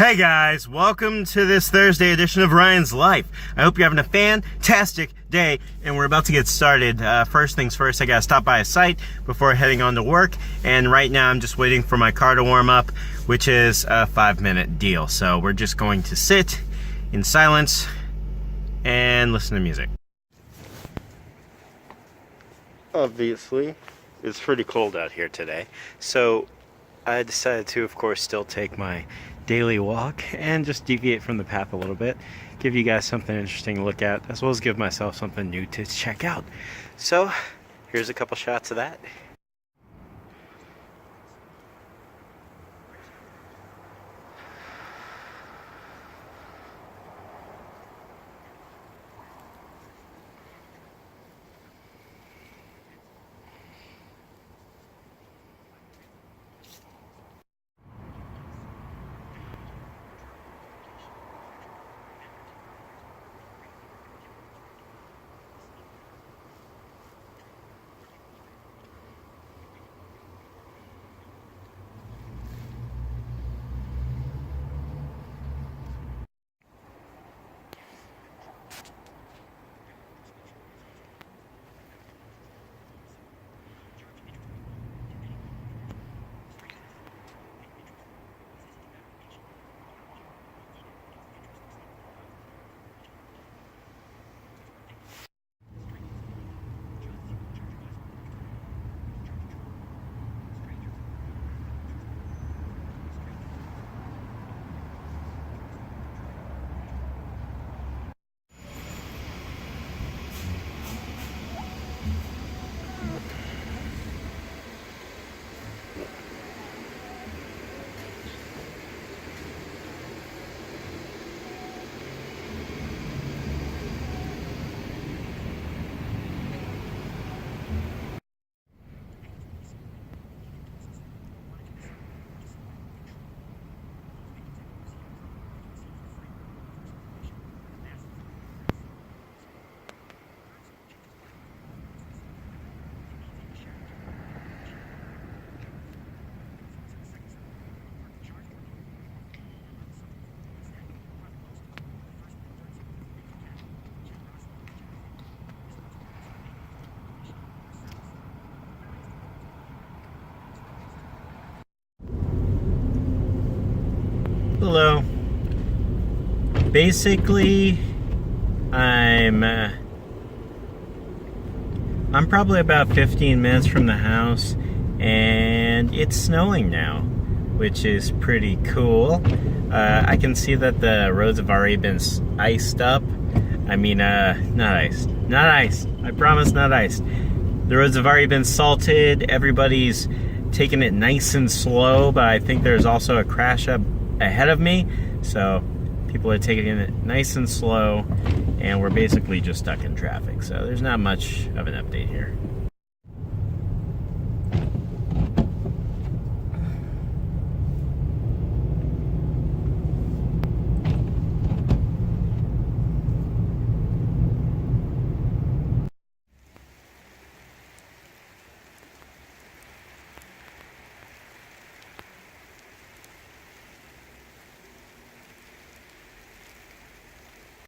Hey guys, welcome to this Thursday edition of Ryan's Life. I hope you're having a fantastic day, and we're about to get started. First things first, I gotta stop by a site before heading on to work, and right now I'm just waiting for my car to warm up, which is a 5-minute deal. So we're just going to sit in silence and listen to music. Obviously, it's pretty cold out here today, so I decided to, of course, still take my daily walk and just deviate from the path a little bit, give you guys something interesting to look at, as well as give myself something new to check out. So here's a couple shots of that. Hello. Basically, I'm probably about 15 minutes from the house, and it's snowing now, which is pretty cool. I can see that the roads have already been iced up. I mean, not iced. Not iced. I promise, not iced. The roads have already been salted. Everybody's taking it nice and slow, but I think there's also a crash up ahead of me, so people are taking it nice and slow, and we're basically just stuck in traffic, so there's not much of an update here.